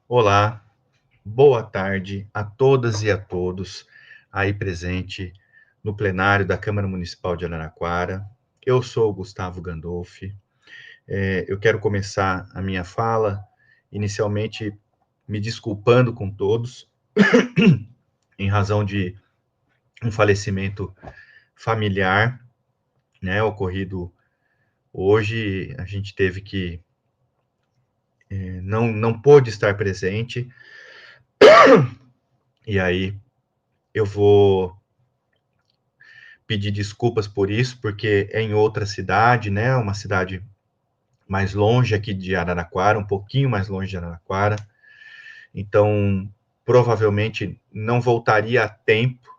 Olá, boa tarde a todas e a todos aí presente no plenário da Câmara Municipal de Araraquara. Eu sou o Gustavo Gandolfi. Eu quero começar a minha fala inicialmente me desculpando com todos em razão de um falecimento familiar, né, ocorrido hoje. A gente teve que não pôde estar presente, e aí eu vou pedir desculpas por isso, porque é em outra cidade, né? Uma cidade mais longe aqui de Araraquara, um pouquinho mais longe de Araraquara. Então, provavelmente não voltaria a tempo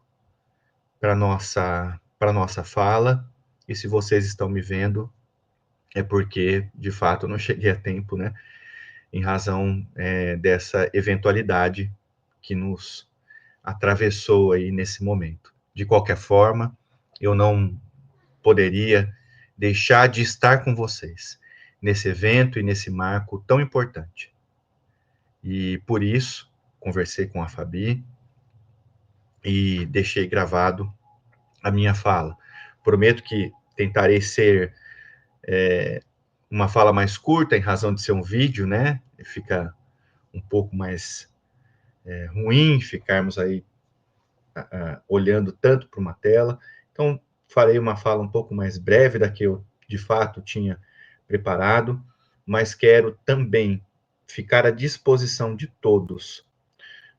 para nossa fala. E se vocês estão me vendo, é porque, de fato, eu não cheguei a tempo, né? Em razão dessa eventualidade que nos atravessou aí nesse momento. De qualquer forma, eu não poderia deixar de estar com vocês nesse evento e nesse marco tão importante. E por isso, conversei com a Fabi e deixei gravado a minha fala. Prometo que tentarei ser uma fala mais curta, em razão de ser um vídeo, né? Fica um pouco mais ruim ficarmos aí olhando tanto para uma tela. Então, farei uma fala um pouco mais breve da que eu, de fato, tinha preparado, mas quero também ficar à disposição de todos.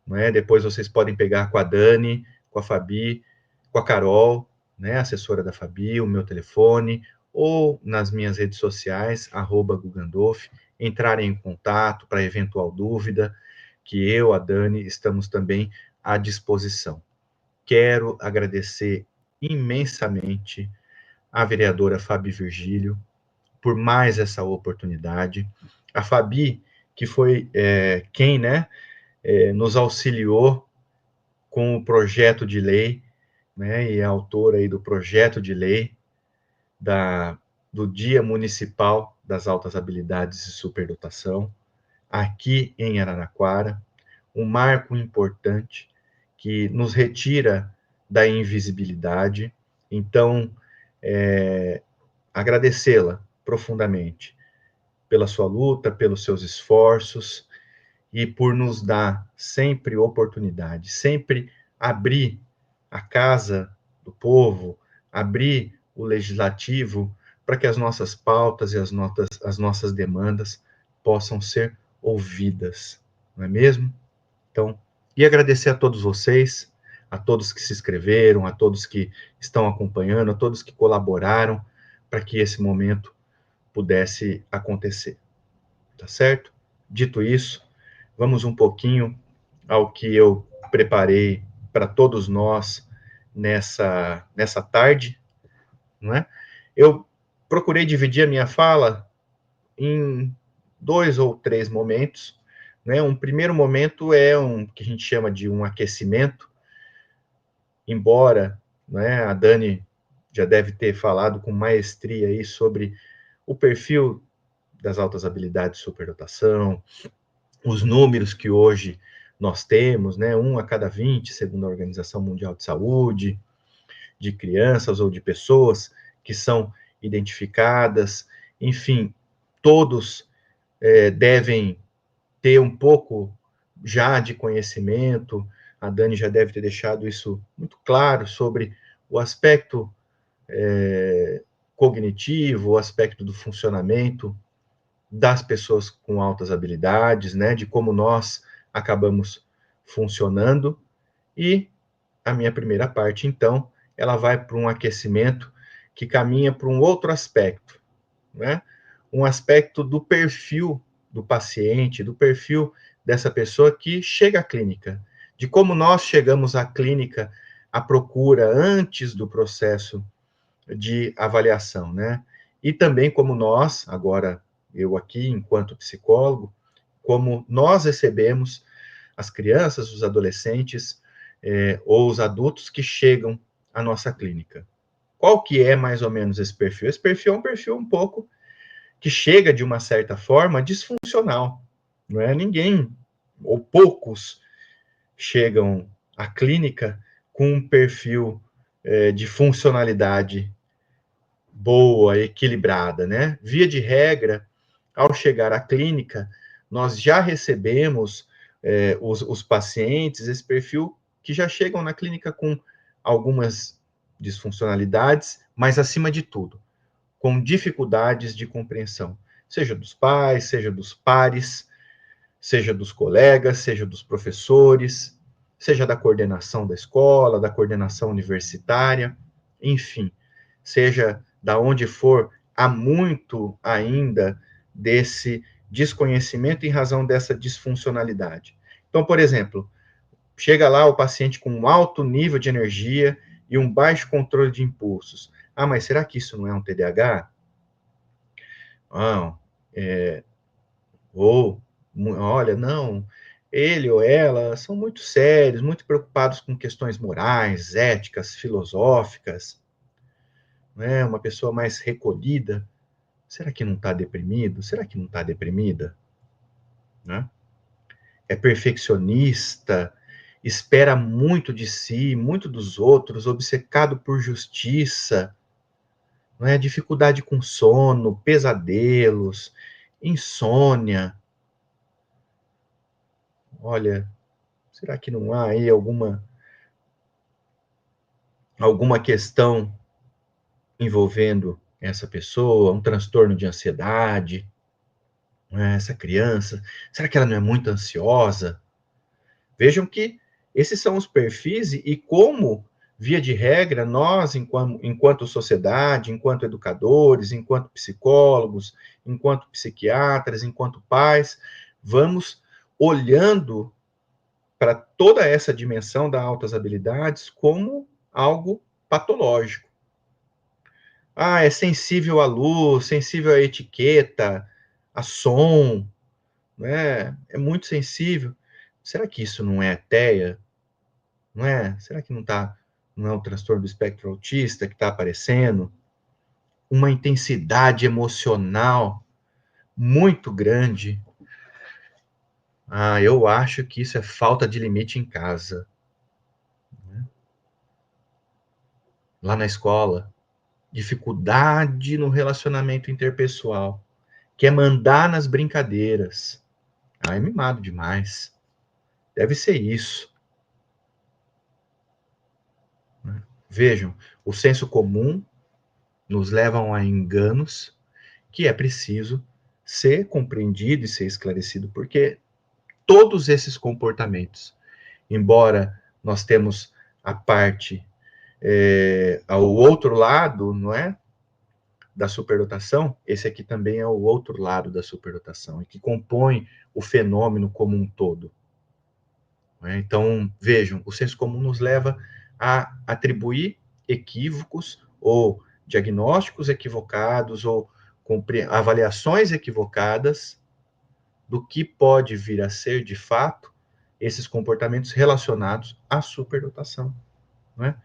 Não é? Depois vocês podem pegar com a Dani, com a Fabi, com a Carol, né, assessora da Fabi, o meu telefone, ou nas minhas redes sociais, @gugandolf, entrarem em contato para eventual dúvida, que eu, a Dani, estamos também à disposição. Quero agradecer imensamente à vereadora Fabi Virgílio por mais essa oportunidade. A Fabi, que foi quem, né, nos auxiliou com o projeto de lei, né, e é autora aí do projeto de lei do Dia Municipal das Altas Habilidades e Superdotação, aqui em Araraquara, um marco importante que nos retira da invisibilidade. Então, agradecê-la profundamente pela sua luta, pelos seus esforços e por nos dar sempre oportunidade, sempre abrir a casa do povo, abrir o legislativo para que as nossas pautas e as nossas demandas possam ser ouvidas, não é mesmo? Então, e agradecer a todos vocês, a todos que se inscreveram, a todos que estão acompanhando, a todos que colaboraram para que esse momento pudesse acontecer, tá certo? Dito isso, vamos um pouquinho ao que eu preparei para todos nós nessa tarde, não é? Eu procurei dividir a minha fala em 2 ou 3 momentos, né? Um primeiro momento é que a gente chama de um aquecimento, embora, né, a Dani já deve ter falado com maestria aí sobre o perfil das altas habilidades de superdotação, os números que hoje nós temos, né, 1 a cada 20, segundo a Organização Mundial de Saúde, de crianças ou de pessoas que são identificadas, enfim, todos devem ter um pouco já de conhecimento. A Dani já deve ter deixado isso muito claro sobre o aspecto cognitivo, o aspecto do funcionamento das pessoas com altas habilidades, né, de como nós acabamos funcionando. E a minha primeira parte, então, ela vai para um aquecimento que caminha para um outro aspecto, né? Um aspecto do perfil do paciente, do perfil dessa pessoa que chega à clínica, de como nós chegamos à clínica à procura antes do processo de avaliação, né? E também como nós, agora eu aqui, enquanto psicólogo, como nós recebemos as crianças, os adolescentes ou os adultos que chegam à nossa clínica. Qual que é mais ou menos esse perfil? Esse perfil é um perfil um pouco que chega de uma certa forma disfuncional, não é? Ninguém ou poucos chegam à clínica com um perfil de funcionalidade boa, equilibrada, né? Via de regra, ao chegar à clínica, nós já recebemos os pacientes, esse perfil, que já chegam na clínica com algumas disfuncionalidades, mas, acima de tudo, com dificuldades de compreensão, seja dos pais, seja dos pares, seja dos colegas, seja dos professores, seja da coordenação da escola, da coordenação universitária, enfim, seja da onde for, há muito ainda desse desconhecimento em razão dessa disfuncionalidade. Então, por exemplo, chega lá o paciente com um alto nível de energia e um baixo controle de impulsos. Ah, mas será que isso não é um TDAH? Não. Ou, olha, não, ele ou ela são muito sérios, muito preocupados com questões morais, éticas, filosóficas, né? Uma pessoa mais recolhida. Será que não está deprimido? Será que não está deprimida? Né? É perfeccionista, espera muito de si, muito dos outros, obcecado por justiça, não é? Dificuldade com sono, pesadelos, insônia. Olha, será que não há aí alguma questão envolvendo essa pessoa, um transtorno de ansiedade, né? Essa criança? Será que ela não é muito ansiosa? Vejam que esses são os perfis e como, via de regra, nós, enquanto sociedade, enquanto educadores, enquanto psicólogos, enquanto psiquiatras, enquanto pais, vamos olhando para toda essa dimensão das altas habilidades como algo patológico. Ah, é sensível à luz, sensível à etiqueta, a som, né? É muito sensível. Será que isso não é TEA? Não é? Será que não é o transtorno do espectro autista que está aparecendo? Uma intensidade emocional muito grande. Ah, eu acho que isso é falta de limite em casa. Lá na escola, dificuldade no relacionamento interpessoal, quer mandar nas brincadeiras. Ah, é mimado demais. Deve ser isso. Vejam, o senso comum nos leva a enganos que é preciso ser compreendido e ser esclarecido, porque todos esses comportamentos, embora nós temos a parte, ao outro lado, não é? Da superdotação, esse aqui também é o outro lado da superdotação, e que compõe o fenômeno como um todo. Né? Então, vejam, o senso comum nos leva a atribuir equívocos ou diagnósticos equivocados ou avaliações equivocadas do que pode vir a ser, de fato, esses comportamentos relacionados à superdotação. Não é?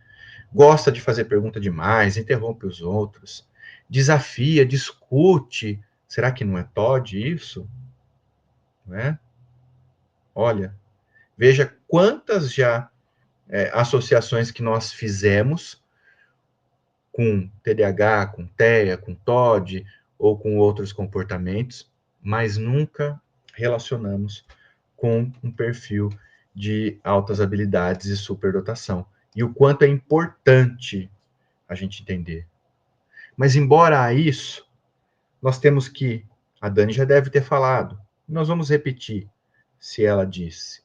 Gosta de fazer pergunta demais, interrompe os outros, desafia, discute. Será que não é TOD isso? Não é? Olha, veja quantas já associações que nós fizemos com TDAH, com TEA, com TOD ou com outros comportamentos, mas nunca relacionamos com um perfil de altas habilidades e superdotação. E o quanto é importante a gente entender. Mas, embora isso, nós temos que, a Dani já deve ter falado, nós vamos repetir, se ela disse.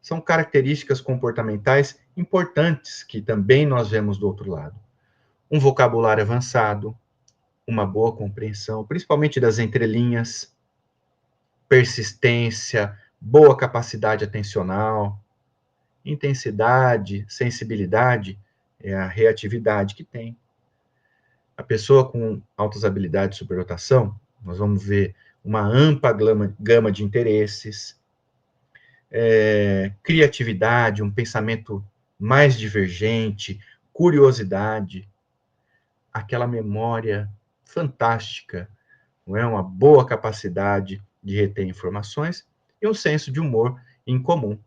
São características comportamentais importantes que também nós vemos do outro lado. Um vocabulário avançado, uma boa compreensão, principalmente das entrelinhas, persistência, boa capacidade atencional, intensidade, sensibilidade, é a reatividade que tem. A pessoa com altas habilidades de superdotação, nós vamos ver uma ampla gama de interesses, criatividade, um pensamento mais divergente, curiosidade, aquela memória fantástica, não é? Uma boa capacidade de reter informações e um senso de humor em comum.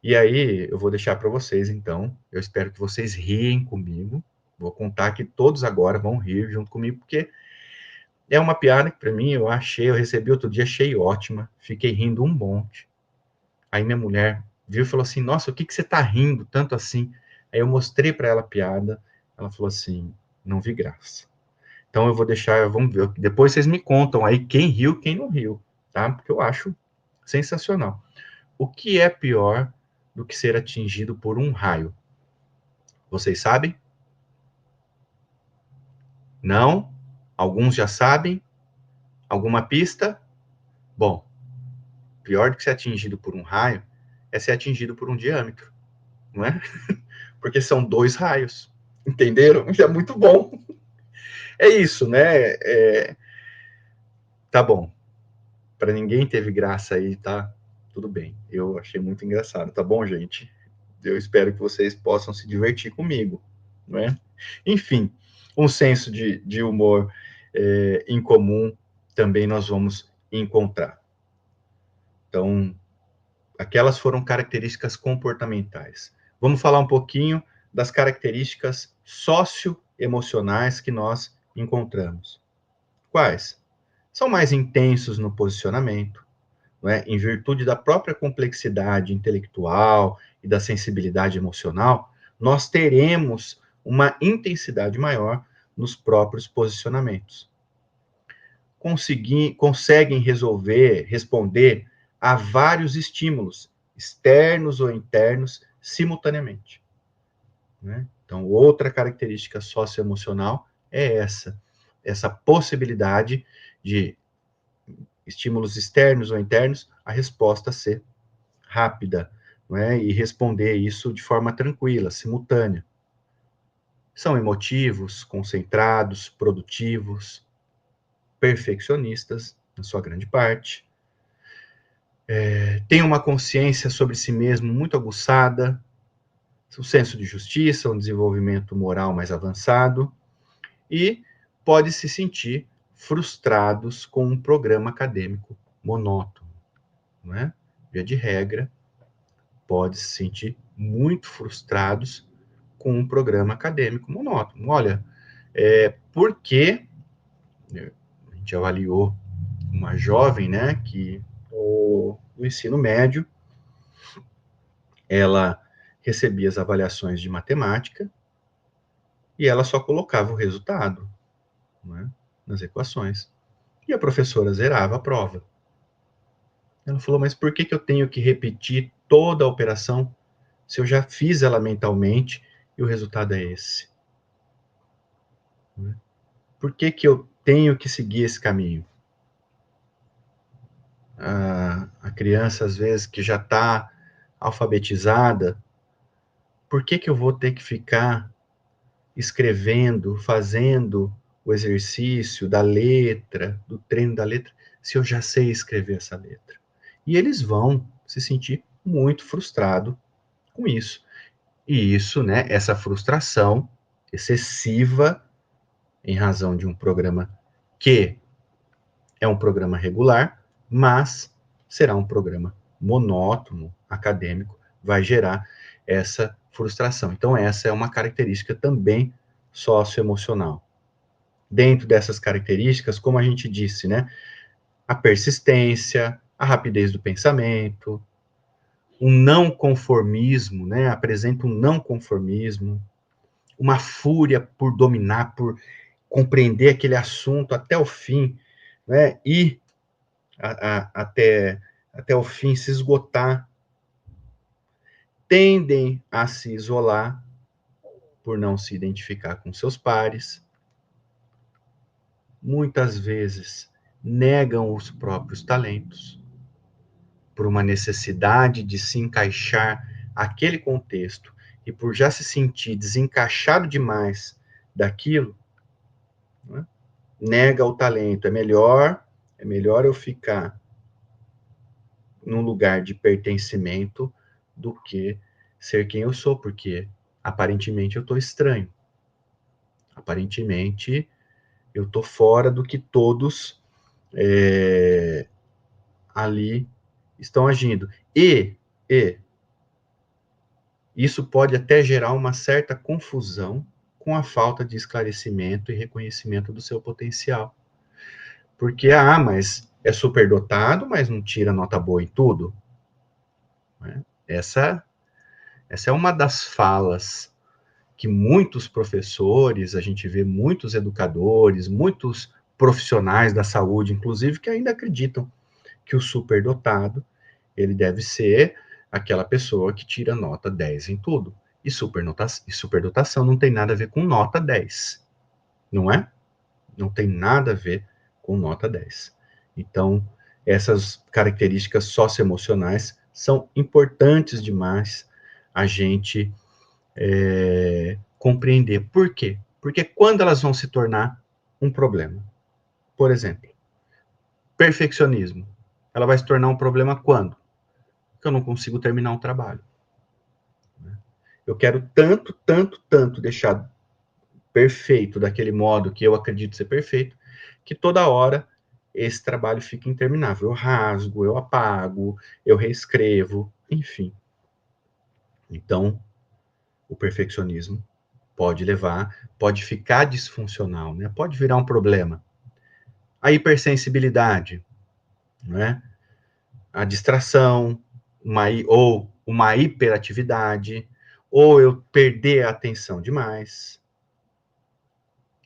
E aí, eu vou deixar para vocês, então, eu espero que vocês riem comigo, vou contar que todos agora vão rir junto comigo, porque é uma piada que, para mim, eu recebi outro dia, achei ótima, fiquei rindo um monte. Aí minha mulher viu e falou assim, nossa, o que você tá rindo tanto assim? Aí eu mostrei para ela a piada, ela falou assim, não vi graça. Então eu vou deixar, vamos ver, depois vocês me contam aí quem riu, quem não riu, tá? Porque eu acho sensacional. O que é pior do que ser atingido por um raio? Vocês sabem? Não? Alguns já sabem? Alguma pista? Bom, pior do que ser atingido por um raio é ser atingido por um diâmetro, não é? Porque são dois raios, entenderam? É muito bom. É isso, né? Tá bom. Para ninguém teve graça aí, tá? Tudo bem. Eu achei muito engraçado, tá bom, gente? Eu espero que vocês possam se divertir comigo, não é? Enfim, um senso de humor em comum também nós vamos encontrar. Então, aquelas foram características comportamentais. Vamos falar um pouquinho das características socioemocionais que nós encontramos. Quais? São mais intensos no posicionamento, não é? Em virtude da própria complexidade intelectual e da sensibilidade emocional, nós teremos uma intensidade maior nos próprios posicionamentos. Conseguem responder a vários estímulos, externos ou internos, simultaneamente. Né? Então, outra característica socioemocional é essa possibilidade de estímulos externos ou internos, a resposta ser rápida, não é? E responder isso de forma tranquila, simultânea. São emotivos, concentrados, produtivos, perfeccionistas, na sua grande parte. Tem uma consciência sobre si mesmo muito aguçada, um senso de justiça, um desenvolvimento moral mais avançado, e pode se sentir frustrados com um programa acadêmico monótono, não é? Via de regra, pode se sentir muito frustrados com um programa acadêmico monótono. Olha, porque a gente avaliou uma jovem, né, que no ensino médio ela recebia as avaliações de matemática e ela só colocava o resultado, né, nas equações. E a professora zerava a prova. Ela falou, mas por que eu tenho que repetir toda a operação se eu já fiz ela mentalmente e o resultado é esse? Por que eu tenho que seguir esse caminho? A criança, às vezes, que já está alfabetizada, por que eu vou ter que ficar escrevendo, fazendo o exercício da letra, do treino da letra, se eu já sei escrever essa letra? E eles vão se sentir muito frustrados com isso. E isso, né, essa frustração excessiva em razão de um programa que é um programa regular, mas será um programa monótono, acadêmico, vai gerar essa frustração. Então, essa é uma característica também socioemocional. Dentro dessas características, como a gente disse, né, a persistência, a rapidez do pensamento, um não conformismo, né, apresenta um não conformismo, uma fúria por dominar, por compreender aquele assunto até o fim, né, e até o fim se esgotar, tendem a se isolar por não se identificar com seus pares, muitas vezes negam os próprios talentos por uma necessidade de se encaixar aquele contexto e por já se sentir desencaixado demais daquilo, né, nega o talento. É melhor eu ficar num lugar de pertencimento do que ser quem eu sou, porque aparentemente eu estou estranho. Aparentemente eu estou fora do que todos ali estão agindo. E isso pode até gerar uma certa confusão com a falta de esclarecimento e reconhecimento do seu potencial. Porque, mas é superdotado, mas não tira nota boa em tudo. Né? Essa é uma das falas que muitos professores, a gente vê muitos educadores, muitos profissionais da saúde, inclusive, que ainda acreditam que o superdotado, ele deve ser aquela pessoa que tira nota 10 em tudo. E superdotação não tem nada a ver com nota 10, não é? Não tem nada a ver com nota 10. Então, essas características socioemocionais são importantes demais a gente compreender. Por quê? Porque quando elas vão se tornar um problema? Por exemplo, perfeccionismo. Ela vai se tornar um problema quando? Porque eu não consigo terminar um trabalho. Eu quero tanto deixar perfeito daquele modo que eu acredito ser perfeito, que toda hora esse trabalho fica interminável. Eu rasgo, eu apago, eu reescrevo, enfim. Então, o perfeccionismo pode ficar disfuncional, né? Pode virar um problema. A hipersensibilidade, né? A distração, ou uma hiperatividade, ou eu perder a atenção demais.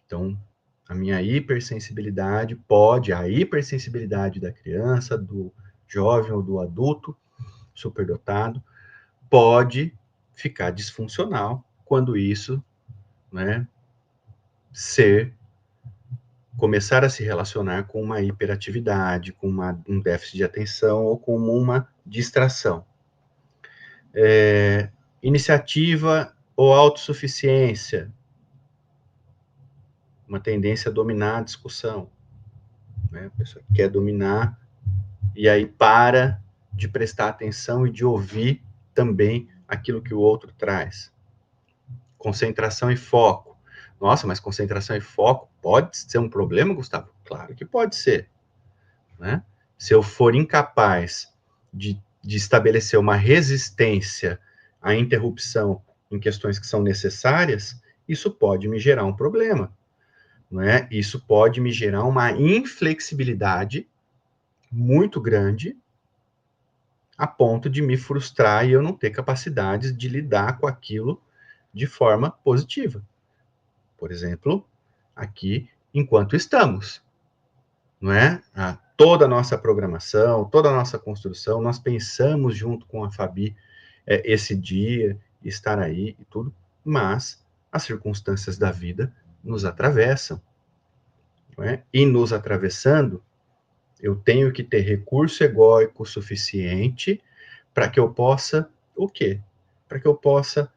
Então, a hipersensibilidade da criança, do jovem ou do adulto superdotado, pode ficar disfuncional quando isso, né, começar a se relacionar com uma hiperatividade, com um déficit de atenção ou com uma distração. Iniciativa ou autossuficiência, uma tendência a dominar a discussão, né? A pessoa quer dominar e aí para de prestar atenção e de ouvir também aquilo que o outro traz. Concentração e foco. Nossa, mas concentração e foco pode ser um problema, Gustavo? Claro que pode ser. Né? Se eu for incapaz de estabelecer uma resistência à interrupção em questões que são necessárias, isso pode me gerar um problema. Não é? Isso pode me gerar uma inflexibilidade muito grande a ponto de me frustrar e eu não ter capacidade de lidar com aquilo de forma positiva. Por exemplo, aqui, enquanto estamos, não é? Toda a nossa programação, toda a nossa construção, nós pensamos junto com a Fabi esse dia, estar aí e tudo, mas as circunstâncias da vida nos atravessam, não é? E nos atravessando, eu tenho que ter recurso egóico suficiente para que eu possa, o quê? Para que eu possa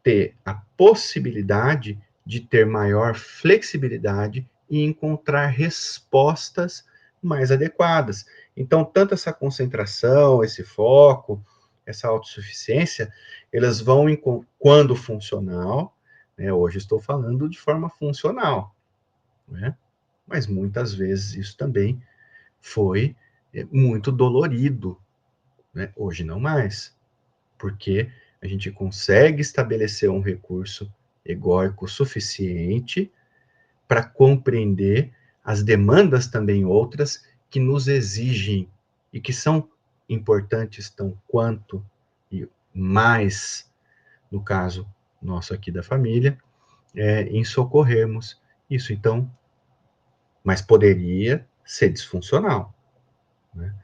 ter a possibilidade de ter maior flexibilidade e encontrar respostas mais adequadas. Então, tanto essa concentração, esse foco, essa autossuficiência, elas vão, quando funcional, né, hoje estou falando de forma funcional, né, mas muitas vezes isso também foi muito dolorido, né, hoje não mais, porque a gente consegue estabelecer um recurso egóico suficiente para compreender as demandas também outras que nos exigem e que são importantes tão quanto e mais, no caso nosso aqui da família, em socorrermos isso. Então, mas poderia ser disfuncional, né?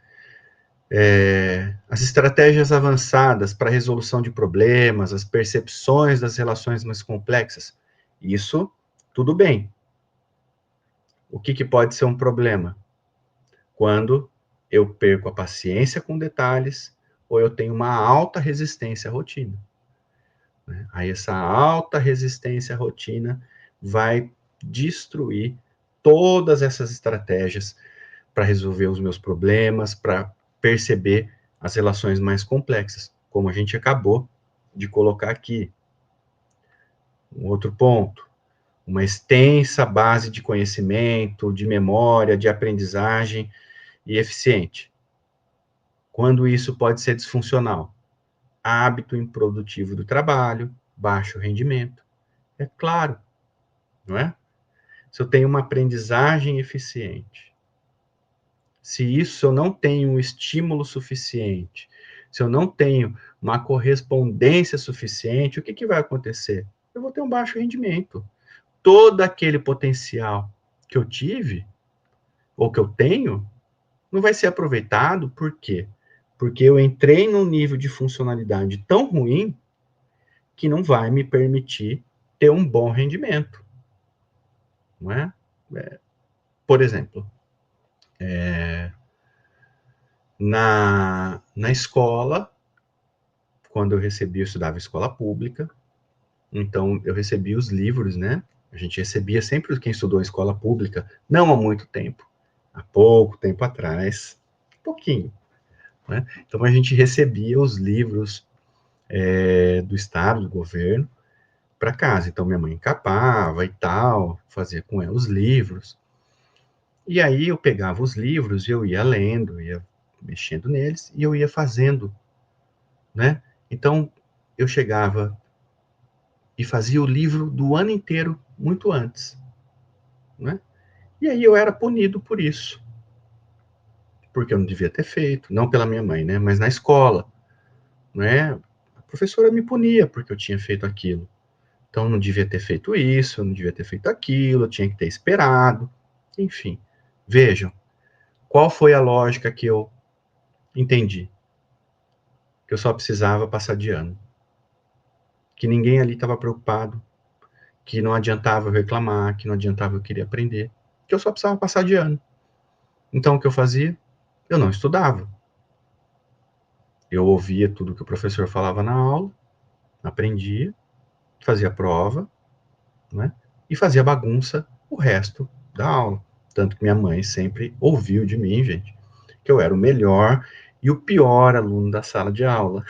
As estratégias avançadas para a resolução de problemas, as percepções das relações mais complexas, isso tudo bem. O que pode ser um problema? Quando eu perco a paciência com detalhes ou eu tenho uma alta resistência à rotina. Né? Aí essa alta resistência à rotina vai destruir todas essas estratégias para resolver os meus problemas, para perceber as relações mais complexas, como a gente acabou de colocar aqui. Um outro ponto, uma extensa base de conhecimento, de memória, de aprendizagem e eficiente. Quando isso pode ser disfuncional? Hábito improdutivo do trabalho, baixo rendimento. É claro, não é? Se eu tenho uma aprendizagem eficiente, se eu não tenho um estímulo suficiente, se eu não tenho uma correspondência suficiente, o que vai acontecer? Eu vou ter um baixo rendimento. Todo aquele potencial que eu tive, ou que eu tenho, não vai ser aproveitado. Por quê? Porque eu entrei num nível de funcionalidade tão ruim que não vai me permitir ter um bom rendimento. Não é? Por exemplo, na escola, quando eu estudava em escola pública, então eu recebia os livros, né? A gente recebia sempre quem estudou em escola pública, não há muito tempo, há pouco tempo atrás, pouquinho, né? Então a gente recebia os livros do Estado, do governo, para casa. Então minha mãe encapava e tal, fazia com ela os livros. E aí eu pegava os livros e eu ia lendo, ia mexendo neles e eu ia fazendo, né? Então eu chegava e fazia o livro do ano inteiro muito antes, né? E aí eu era punido por isso, porque eu não devia ter feito, não pela minha mãe, né? Mas na escola, né? A professora me punia porque eu tinha feito aquilo. Então eu não devia ter feito isso, eu não devia ter feito aquilo, eu tinha que ter esperado, enfim. Vejam, qual foi a lógica que eu entendi? Que eu só precisava passar de ano. Que ninguém ali estava preocupado, que não adiantava eu reclamar, que não adiantava eu querer aprender, que eu só precisava passar de ano. Então o que eu fazia? Eu não estudava. Eu ouvia tudo que o professor falava na aula, aprendia, fazia prova, né? E fazia bagunça o resto da aula. Tanto que minha mãe sempre ouviu de mim, gente, que eu era o melhor e o pior aluno da sala de aula.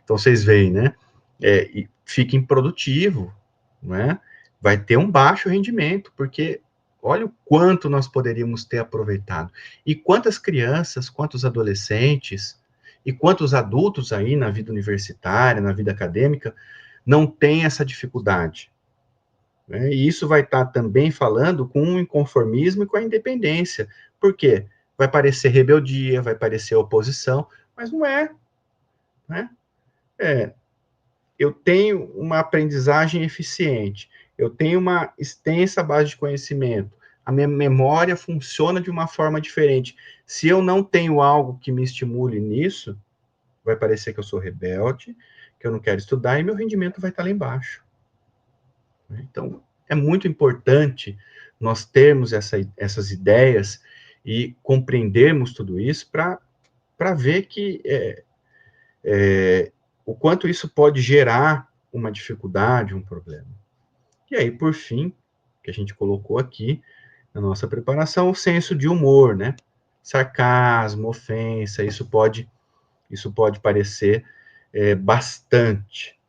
Então vocês veem, né? E fica improdutivo, né? Vai ter um baixo rendimento, porque olha o quanto nós poderíamos ter aproveitado. E quantas crianças, quantos adolescentes e quantos adultos aí na vida universitária, na vida acadêmica, não têm essa dificuldade, né? E isso vai estar também falando com o inconformismo e com a independência. Por quê? Vai parecer rebeldia, vai parecer oposição, mas não é, né? É, eu tenho uma aprendizagem eficiente, eu tenho uma extensa base de conhecimento, a minha memória funciona de uma forma diferente. Se eu não tenho algo que me estimule nisso, vai parecer que eu sou rebelde, que eu não quero estudar e meu rendimento vai estar lá embaixo. Então, é muito importante nós termos essas ideias e compreendermos tudo isso para ver que o quanto isso pode gerar uma dificuldade, um problema. E aí, por fim, que a gente colocou aqui na nossa preparação, o senso de humor, né? Sarcasmo, ofensa, isso pode parecer bastante,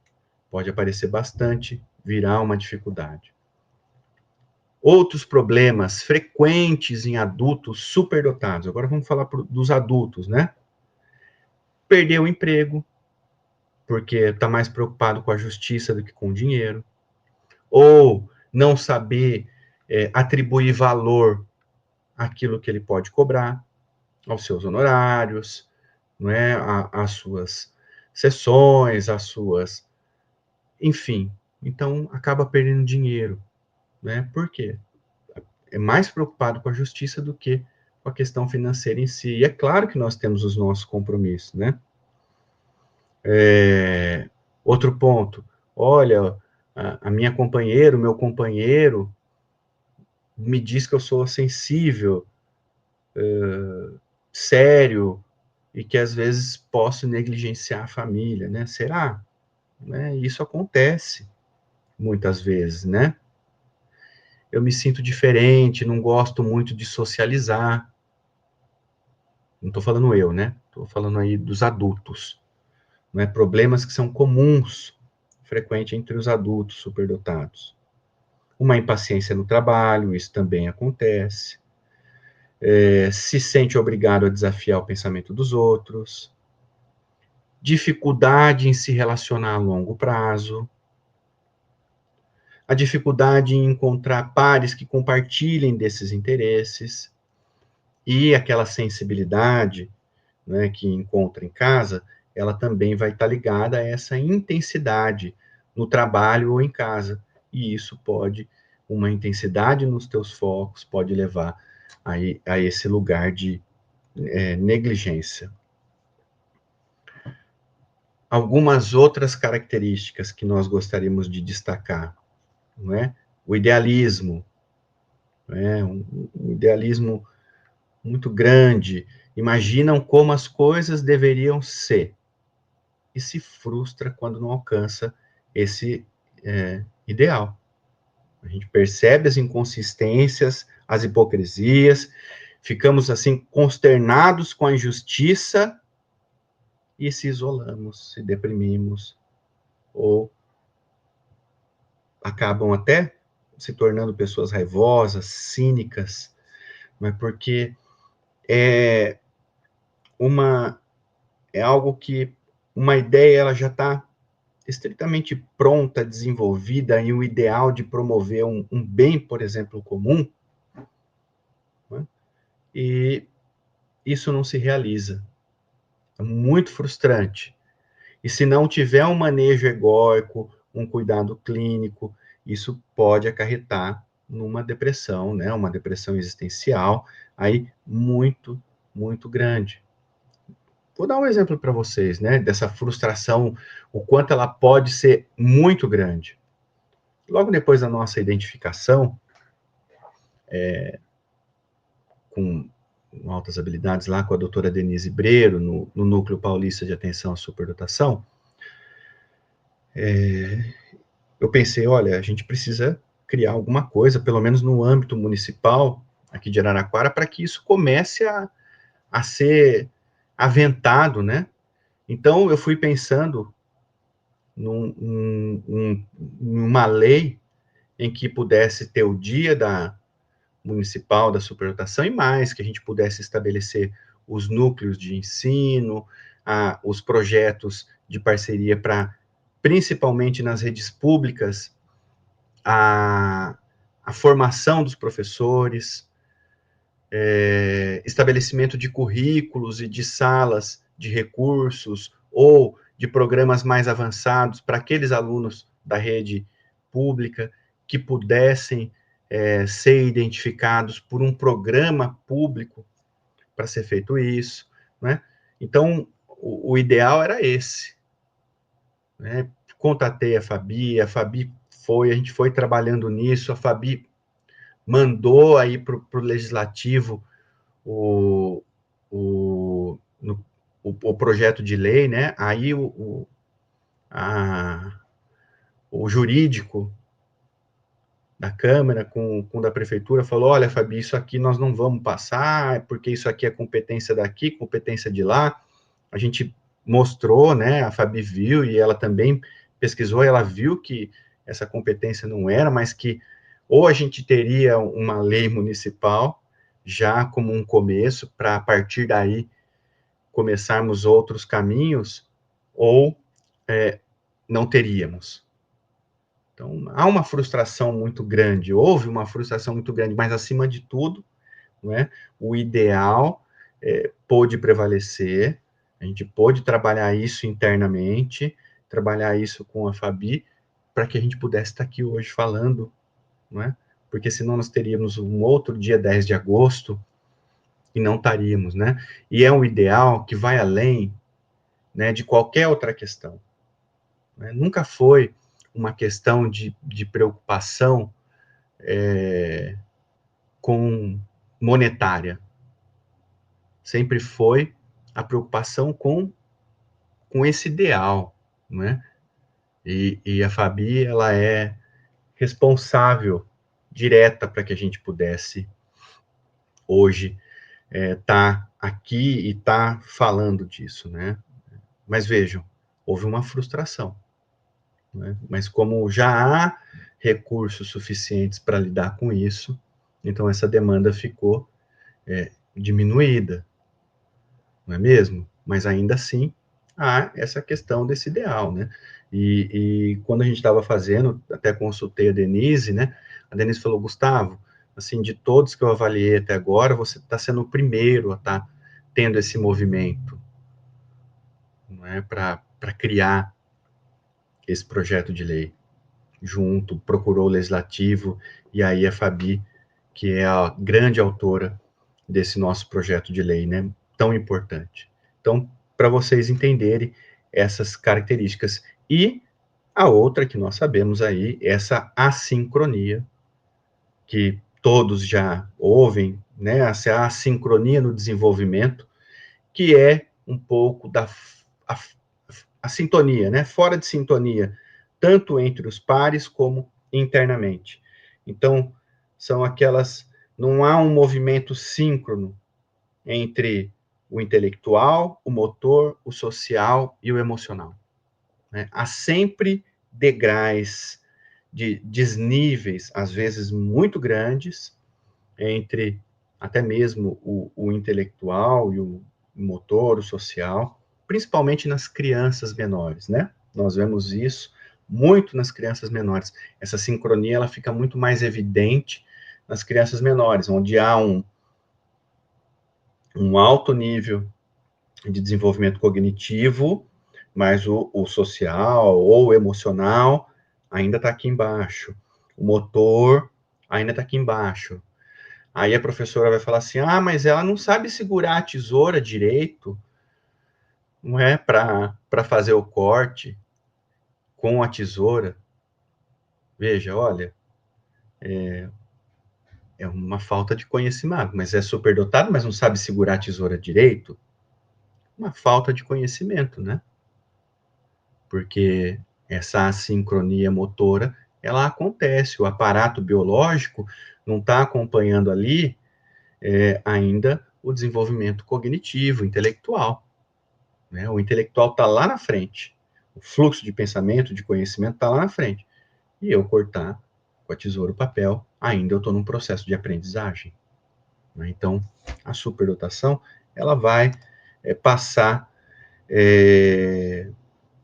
pode aparecer bastante, virar uma dificuldade. Outros problemas frequentes em adultos superdotados. Agora vamos falar dos adultos, né? Perder o emprego, porque está mais preocupado com a justiça do que com o dinheiro. Ou não saber atribuir valor àquilo que ele pode cobrar, aos seus honorários, não é? Às suas sessões, às suas... Enfim, então acaba perdendo dinheiro, né? Por quê? É mais preocupado com a justiça do que com a questão financeira em si. E é claro que nós temos os nossos compromissos, né? Outro ponto, olha, a minha companheira, o meu companheiro me diz que eu sou sensível, sério, e que às vezes posso negligenciar a família, né? Será? Né? Isso acontece muitas vezes, né? Eu me sinto diferente, não gosto muito de socializar. Não estou falando eu, né? Estou falando aí dos adultos, né? Problemas que são comuns, frequente entre os adultos superdotados. Uma impaciência no trabalho, isso também acontece. se sente obrigado a desafiar o pensamento dos outros, dificuldade em se relacionar a longo prazo, a dificuldade em encontrar pares que compartilhem desses interesses, e aquela sensibilidade, né, que encontra em casa, ela também vai estar ligada a essa intensidade no trabalho ou em casa. E isso pode, uma intensidade nos teus focos, pode levar a esse lugar de negligência. Algumas outras características que nós gostaríamos de destacar, não é? O idealismo, um idealismo muito grande, imaginam como as coisas deveriam ser, e se frustra quando não alcança esse ideal. A gente percebe as inconsistências, as hipocrisias, ficamos assim consternados com a injustiça e se isolamos, se deprimimos, ou acabam até se tornando pessoas raivosas, cínicas, mas porque é algo que uma ideia ela já está estritamente pronta, desenvolvida, e o ideal de promover um bem, por exemplo, comum, né? E isso não se realiza. É muito frustrante. E se não tiver um manejo egóico, um cuidado clínico, isso pode acarretar numa depressão, né? Uma depressão existencial, aí muito, muito grande. Vou dar um exemplo para vocês, né? Dessa frustração, o quanto ela pode ser muito grande. Logo depois da nossa identificação, com altas habilidades lá com a doutora Denise Breiro, no Núcleo Paulista de Atenção à Superdotação, eu pensei, olha, a gente precisa criar alguma coisa, pelo menos no âmbito municipal, aqui de Araraquara, para que isso comece a ser aventado, né? Então, eu fui pensando numa lei em que pudesse ter o dia municipal da superdotação e mais, que a gente pudesse estabelecer os núcleos de ensino, os projetos de parceria para, principalmente nas redes públicas, a formação dos professores, estabelecimento de currículos e de salas de recursos ou de programas mais avançados para aqueles alunos da rede pública que pudessem ser identificados por um programa público para ser feito isso, né? Então, o ideal era esse, né? Contatei a Fabi a gente foi trabalhando nisso, a Fabi mandou aí para o Legislativo o, o, no, o projeto de lei, né? Aí o jurídico da Câmara com o da Prefeitura falou, olha, Fabi, isso aqui nós não vamos passar, porque isso aqui é competência daqui, competência de lá. A gente mostrou, né? A Fabi viu e ela também pesquisou, e ela viu que essa competência não era, mas que ou a gente teria uma lei municipal já como um começo, para a partir daí começarmos outros caminhos, ou não teríamos. Então, há uma frustração muito grande, houve uma frustração muito grande, mas, acima de tudo, não é? O ideal pôde prevalecer, a gente pôde trabalhar isso internamente, trabalhar isso com a Fabi, para que a gente pudesse estar aqui hoje falando, não é? Porque senão nós teríamos um outro dia 10 de agosto e não estaríamos, né? E é um ideal que vai além, né, de qualquer outra questão, né? Nunca foi uma questão de preocupação com monetária, sempre foi a preocupação com esse ideal, né? E a Fabi, ela é responsável direta para que a gente pudesse hoje tá aqui e tá falando disso, né? Mas vejam, houve uma frustração, né? Mas como já há recursos suficientes para lidar com isso, então essa demanda ficou diminuída, não é mesmo? Mas ainda assim, há essa questão desse ideal, né? E quando a gente estava fazendo, até consultei a Denise, né? A Denise falou, Gustavo, assim, de todos que eu avaliei até agora, você está sendo o primeiro a estar tendo esse movimento, não é? Para criar esse projeto de lei. Junto, procurou o legislativo, e aí a Fabi, que é a grande autora desse nosso projeto de lei, né? Tão importante. Então, para vocês entenderem essas características. E a outra que nós sabemos aí, essa assincronia, que todos já ouvem, né? Essa assincronia no desenvolvimento, que é um pouco da a sintonia, né? Fora de sintonia, tanto entre os pares como internamente. Então, são aquelas. Não há um movimento síncrono entre o intelectual, o motor, o social e o emocional, né? Há sempre degraus de desníveis, às vezes muito grandes, entre até mesmo o intelectual e o motor, o social, principalmente nas crianças menores, né? Nós vemos isso muito nas crianças menores. Essa sincronia ela fica muito mais evidente nas crianças menores, onde há um alto nível de desenvolvimento cognitivo, mas o social ou o emocional ainda está aqui embaixo. O motor ainda está aqui embaixo. Aí a professora vai falar assim: ah, mas ela não sabe segurar a tesoura direito, não é? Para fazer o corte com a tesoura. Veja, olha, é uma falta de conhecimento, mas é superdotado, mas não sabe segurar a tesoura direito. Uma falta de conhecimento, né? Porque essa assincronia motora, ela acontece, o aparato biológico não está acompanhando ali ainda o desenvolvimento cognitivo, intelectual. Né? O intelectual está lá na frente, o fluxo de pensamento, de conhecimento está lá na frente. E eu cortar com a tesoura o papel, ainda eu estou num processo de aprendizagem. Né? Então, a superdotação, ela vai passar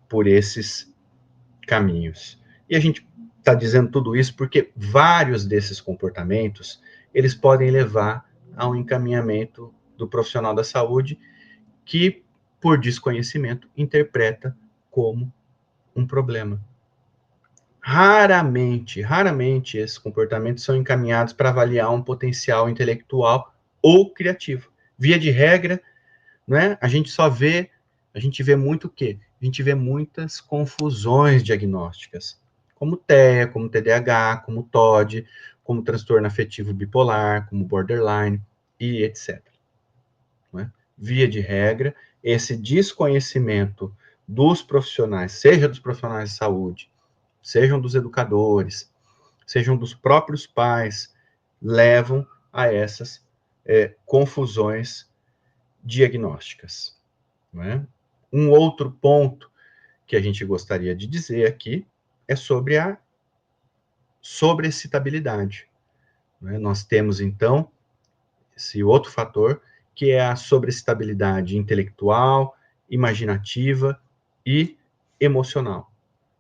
por esses caminhos. E a gente está dizendo tudo isso porque vários desses comportamentos, eles podem levar a um encaminhamento do profissional da saúde que, por desconhecimento, interpreta como um problema. Raramente esses comportamentos são encaminhados para avaliar um potencial intelectual ou criativo. Via de regra, né, a gente vê muito o quê? A gente vê muitas confusões diagnósticas, como TEA, como TDAH, como TOD, como transtorno afetivo bipolar, como borderline e etc. Né? Via de regra, esse desconhecimento dos profissionais, seja dos profissionais de saúde, sejam dos educadores, sejam dos próprios pais, levam a essas confusões diagnósticas. Não é? Um outro ponto que a gente gostaria de dizer aqui é sobre a sobreexcitabilidade. Não é? Nós temos, então, esse outro fator, que é a sobreexcitabilidade intelectual, imaginativa e emocional.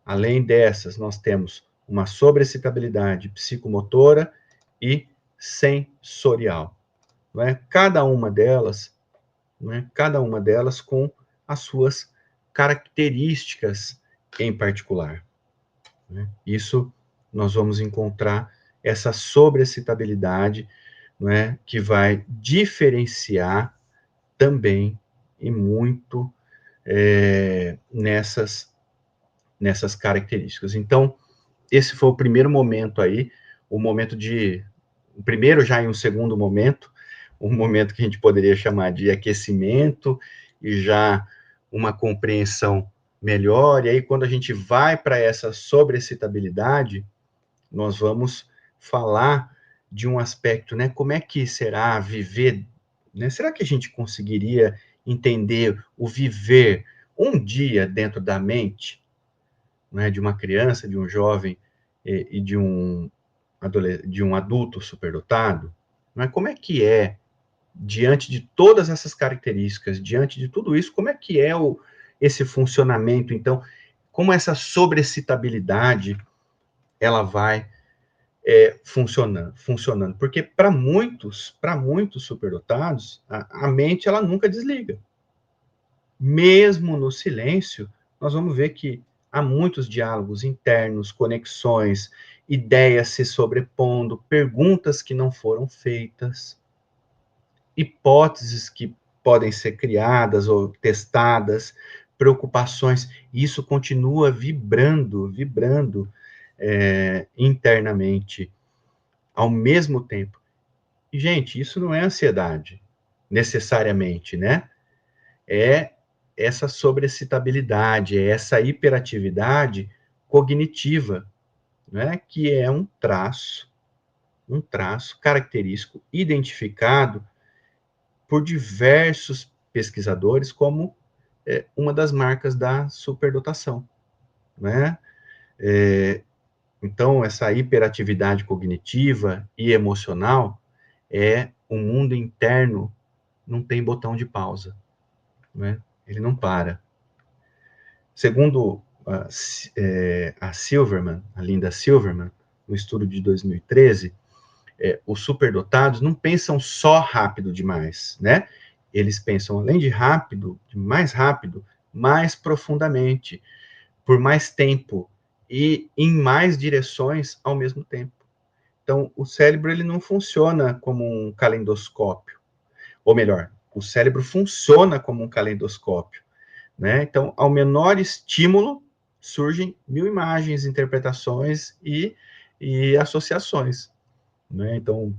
Além dessas, nós temos uma sobreexcitabilidade psicomotora e sensorial. Não é? Cada uma delas, não é? Cada uma delas com as suas características em particular. Né? Isso nós vamos encontrar essa sobreexcitabilidade, não é? Que vai diferenciar também e muito nessas características. Então, esse foi o primeiro momento aí, o primeiro já em um segundo momento, um momento que a gente poderia chamar de aquecimento e já uma compreensão melhor, e aí quando a gente vai para essa sobreexcitabilidade, nós vamos falar de um aspecto, né, como é que será viver, né, será que a gente conseguiria entender o viver um dia dentro da mente, né, de uma criança, de um jovem e de um adulto superdotado? Né? Como é que é diante de todas essas características, diante de tudo isso, como é que é esse funcionamento, então, como essa sobreexcitabilidade, ela vai funcionando, porque para muitos superdotados, a mente, ela nunca desliga. Mesmo no silêncio, nós vamos ver que há muitos diálogos internos, conexões, ideias se sobrepondo, perguntas que não foram feitas, hipóteses que podem ser criadas ou testadas, preocupações, e isso continua vibrando internamente ao mesmo tempo. E, gente, isso não é ansiedade, necessariamente, né? É essa sobreexcitabilidade, é essa hiperatividade cognitiva, né? Que é um traço característico identificado por diversos pesquisadores como uma das marcas da superdotação, né? Então, essa hiperatividade cognitiva e emocional é um mundo interno, não tem botão de pausa, né? Ele não para. Segundo a Silverman, a Linda Silverman, no estudo de 2013, os superdotados não pensam só rápido demais, né? Eles pensam, além de rápido, mais profundamente, por mais tempo e em mais direções ao mesmo tempo. Então, o cérebro, ele não funciona como um calendoscópio, ou melhor, o cérebro funciona como um calendoscópio, né? Então, ao menor estímulo, surgem mil imagens, interpretações e associações, né? Então,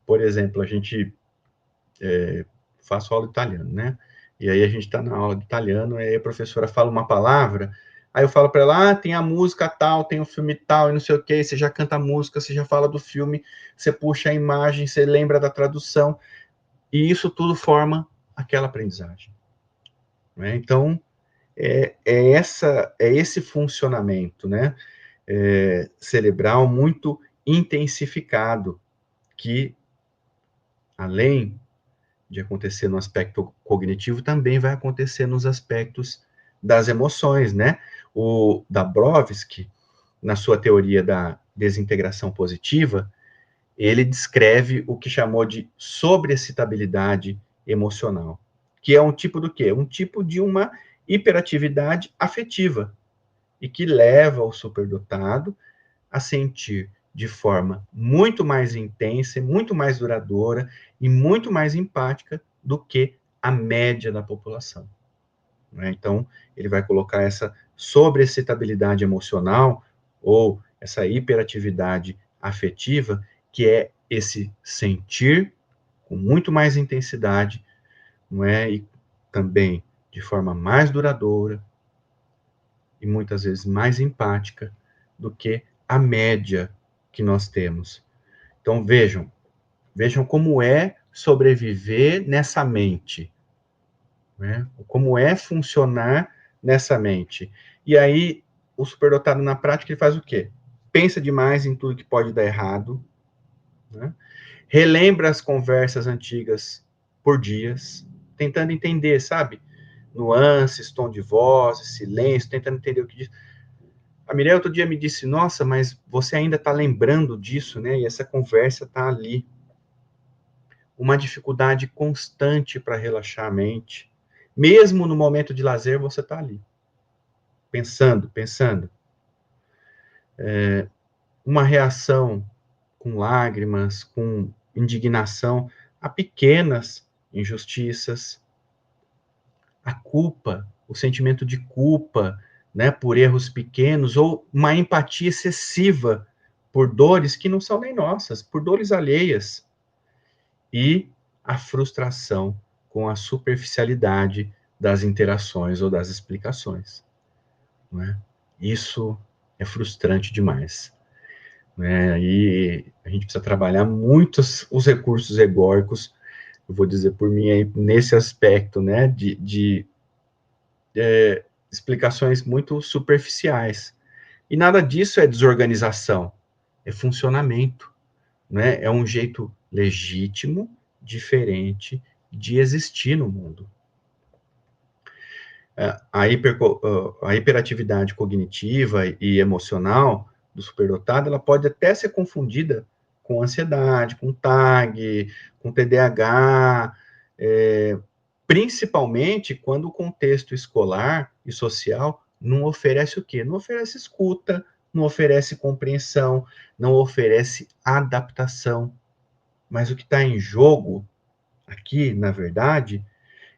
por exemplo, a gente faz aula de italiano, né? E aí a gente está na aula de italiano, e aí a professora fala uma palavra, aí eu falo para ela, tem a música tal, tem o filme tal, e não sei o quê, você já canta a música, você já fala do filme, você puxa a imagem, você lembra da tradução, e isso tudo forma aquela aprendizagem, né? Então, é esse funcionamento, né, cerebral muito intensificado, que, além de acontecer no aspecto cognitivo, também vai acontecer nos aspectos das emoções, né? O Dabrowski, na sua teoria da desintegração positiva, ele descreve o que chamou de sobreexcitabilidade emocional, que é um tipo do quê? Um tipo de uma hiperatividade afetiva, e que leva o superdotado a sentir de forma muito mais intensa, muito mais duradoura e muito mais empática do que a média da população, né? Então, ele vai colocar essa sobreexcitabilidade emocional ou essa hiperatividade afetiva, que é esse sentir com muito mais intensidade, não é? E também de forma mais duradoura e muitas vezes mais empática do que a média que nós temos. Então, vejam como é sobreviver nessa mente, né? Como é funcionar nessa mente. E aí, o superdotado na prática, ele faz o quê? Pensa demais em tudo que pode dar errado, né? Relembra as conversas antigas por dias, tentando entender, sabe? Nuances, tom de voz, silêncio, tentando entender o que diz. A Mireia outro dia me disse, nossa, mas você ainda está lembrando disso, né? E essa conversa está ali. Uma dificuldade constante para relaxar a mente. Mesmo no momento de lazer, você está ali, pensando. Uma reação com lágrimas, com indignação a pequenas injustiças, a culpa, o sentimento de culpa, né, por erros pequenos, ou uma empatia excessiva por dores que não são nem nossas, por dores alheias, e a frustração com a superficialidade das interações ou das explicações, não é? Isso é frustrante demais, né? E a gente precisa trabalhar muito os recursos egóicos, eu vou dizer por mim aí, nesse aspecto, né, de explicações muito superficiais. E nada disso é desorganização, é funcionamento, né? É um jeito legítimo diferente de existir no mundo. A hiperatividade cognitiva e emocional do superdotado, ela pode até ser confundida com ansiedade, com TAG, com TDAH, principalmente quando o contexto escolar e social não oferece o quê? Não oferece escuta, não oferece compreensão, não oferece adaptação. Mas o que está em jogo aqui, na verdade,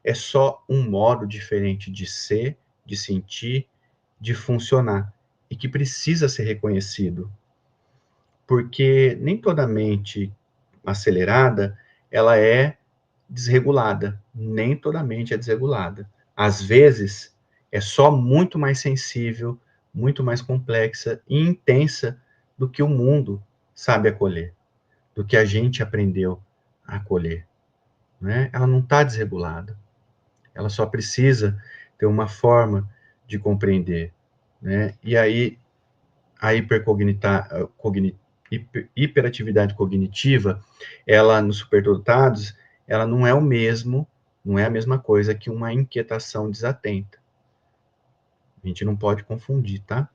é só um modo diferente de ser, de sentir, de funcionar, e que precisa ser reconhecido. Porque nem toda mente acelerada, ela é desregulada, nem toda mente é desregulada. Às vezes, é só muito mais sensível, muito mais complexa e intensa do que o mundo sabe acolher, do que a gente aprendeu a acolher, né? Ela não está desregulada. Ela só precisa ter uma forma de compreender, né? E aí, a hiperatividade cognitiva, ela, nos superdotados, ela não é não é a mesma coisa que uma inquietação desatenta. A gente não pode confundir, tá?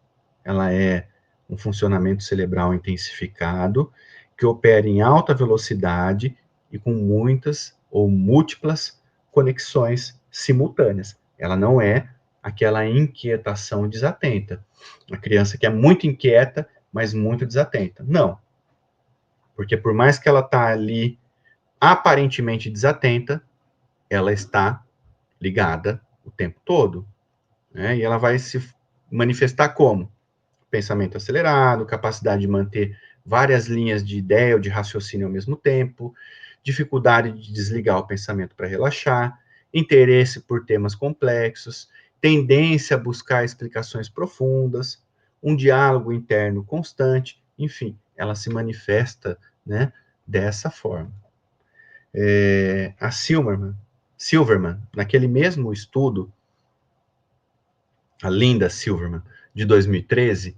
Ela é um funcionamento cerebral intensificado, que opera em alta velocidade e com muitas ou múltiplas conexões simultâneas. Ela não é aquela inquietação desatenta. A criança que é muito inquieta, mas muito desatenta. Não. Porque por mais que ela está ali aparentemente desatenta, ela está ligada o tempo todo, né? E ela vai se manifestar como? Pensamento acelerado, capacidade de manter várias linhas de ideia ou de raciocínio ao mesmo tempo, dificuldade de desligar o pensamento para relaxar, interesse por temas complexos, tendência a buscar explicações profundas, um diálogo interno constante, enfim, ela se manifesta, né, dessa forma. A Silverman, naquele mesmo estudo, a Linda Silverman, de 2013,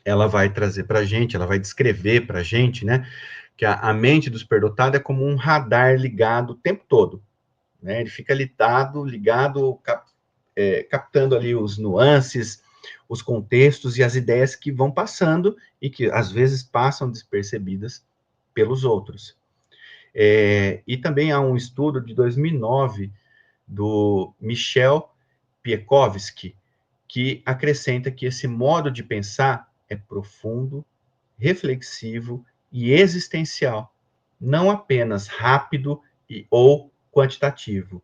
ela vai trazer para a gente, ela vai descrever para a gente, né, que a mente do superdotado é como um radar ligado o tempo todo, né? Ele fica ligado, captando ali os nuances, os contextos e as ideias que vão passando e que às vezes passam despercebidas pelos outros. E também há um estudo de 2009 do Michel Piekovski, que acrescenta que esse modo de pensar é profundo, reflexivo e existencial, não apenas rápido ou quantitativo.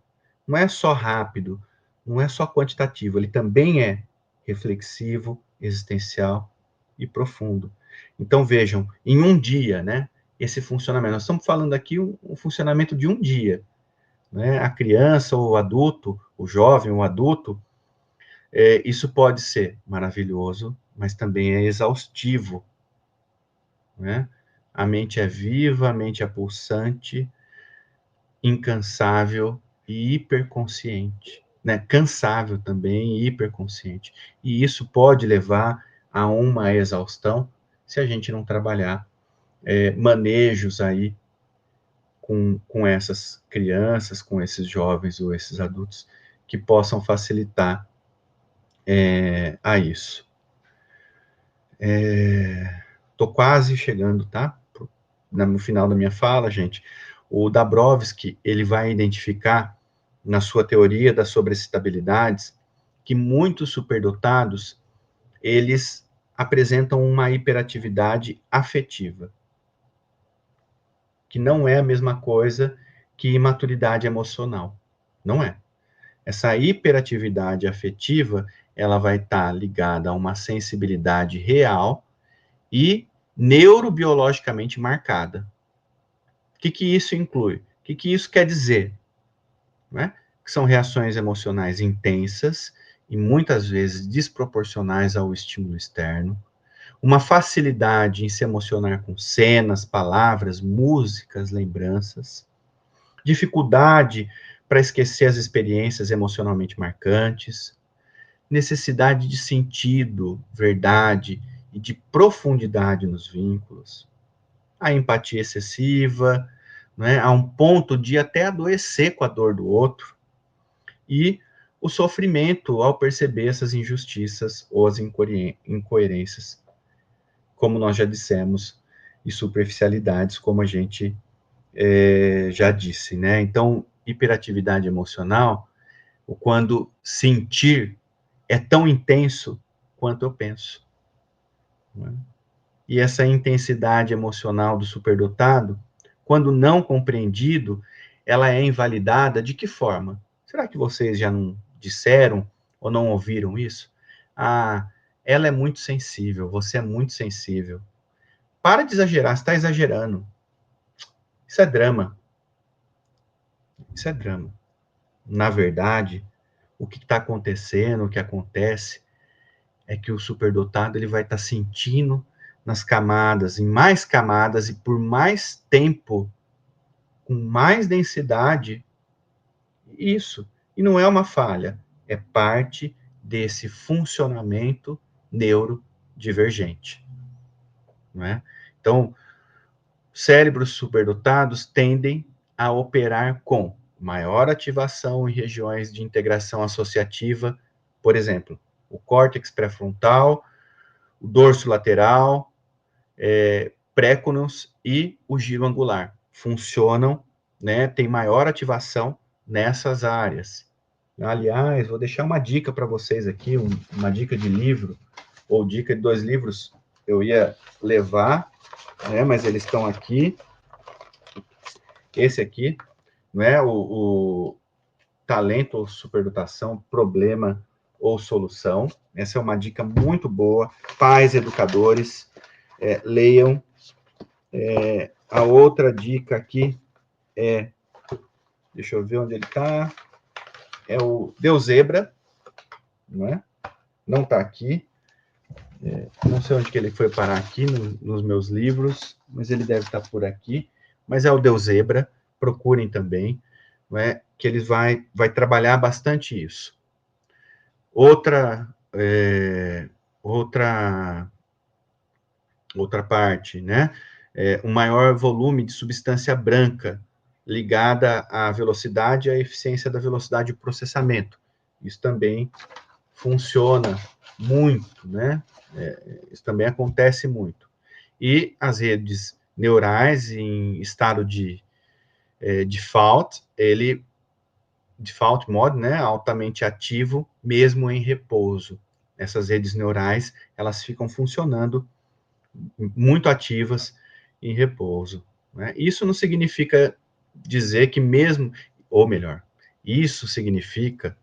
Não é só rápido, não é só quantitativo, ele também é reflexivo, existencial e profundo. Então vejam, em um dia, né, esse funcionamento, nós estamos falando aqui um funcionamento de um dia, né, a criança ou o adulto, o jovem, o adulto, isso pode ser maravilhoso, mas também é exaustivo, né? A mente é viva, a mente é pulsante, incansável e hiperconsciente, né? Cansável também e hiperconsciente. E isso pode levar a uma exaustão se a gente não trabalhar manejos aí com essas crianças, com esses jovens ou esses adultos que possam facilitar a isso. Estou quase chegando, tá? No final da minha fala, gente. O Dabrowski, ele vai identificar, na sua teoria das sobreexcitabilidades, que muitos superdotados, eles apresentam uma hiperatividade afetiva, que não é a mesma coisa que imaturidade emocional. Não é. Essa hiperatividade afetiva, ela vai estar ligada a uma sensibilidade real e neurobiologicamente marcada. O que isso inclui? O que isso quer dizer? Né? Que são reações emocionais intensas e muitas vezes desproporcionais ao estímulo externo, uma facilidade em se emocionar com cenas, palavras, músicas, lembranças, dificuldade para esquecer as experiências emocionalmente marcantes, necessidade de sentido, verdade e de profundidade nos vínculos, a empatia excessiva, né, a um ponto de até adoecer com a dor do outro, e o sofrimento ao perceber essas injustiças ou as incoerências, como nós já dissemos, e superficialidades, como a gente já disse, né? Então, hiperatividade emocional, quando sentir é tão intenso quanto eu penso, né? E essa intensidade emocional do superdotado, quando não compreendido, ela é invalidada de que forma? Será que vocês já não disseram ou não ouviram isso? Ah, ela é muito sensível, você é muito sensível. Para de exagerar, você está exagerando. Isso é drama. Isso é drama. Na verdade, o que está acontecendo, o que acontece, é que o superdotado ele vai estar sentindo nas camadas, em mais camadas e por mais tempo, com mais densidade, isso. E não é uma falha, é parte desse funcionamento neurodivergente, não é? Então, cérebros superdotados tendem a operar com maior ativação em regiões de integração associativa, por exemplo, o córtex pré-frontal, o dorso lateral, préconos e o giro angular. Funcionam, né, tem maior ativação nessas áreas. Aliás, vou deixar uma dica para vocês aqui, uma dica de livro, ou dica de 2 livros, eu ia levar, né, mas eles estão aqui. Esse aqui, né, o talento ou superdotação, problema ou solução. Essa é uma dica muito boa. Pais, educadores, leiam. A outra dica aqui deixa eu ver onde ele está, é o Deus Zebra, não é? Não está aqui. Não sei onde que ele foi parar aqui nos meus livros, mas ele deve estar por aqui. Mas é o Deus Zebra, procurem também, não é? Que ele vai trabalhar bastante isso. Outra parte, né? Um maior volume de substância branca ligada à velocidade e à eficiência da velocidade de processamento. Isso também funciona muito, né? Isso também acontece muito. E as redes neurais em estado de default, default mode, né? Altamente ativo, mesmo em repouso. Essas redes neurais, elas ficam funcionando muito ativas em repouso, né? Isso não significa dizer que mesmo, ou melhor, isso significa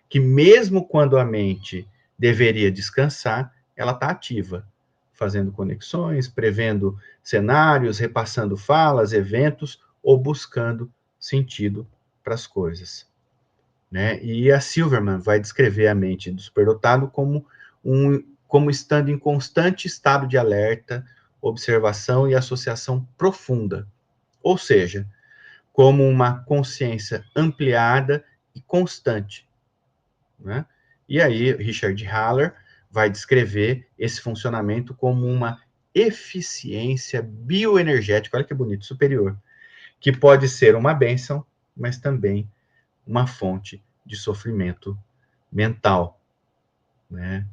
que mesmo quando a mente deveria descansar, ela está ativa, fazendo conexões, prevendo cenários, repassando falas, eventos ou buscando sentido para as coisas, né? E a Silverman vai descrever a mente do superdotado como estando em constante estado de alerta, observação e associação profunda, ou seja, como uma consciência ampliada e constante, né? E aí, Richard Haller vai descrever esse funcionamento como uma eficiência bioenergética, olha que bonito, superior, que pode ser uma bênção, mas também uma fonte de sofrimento mental, né?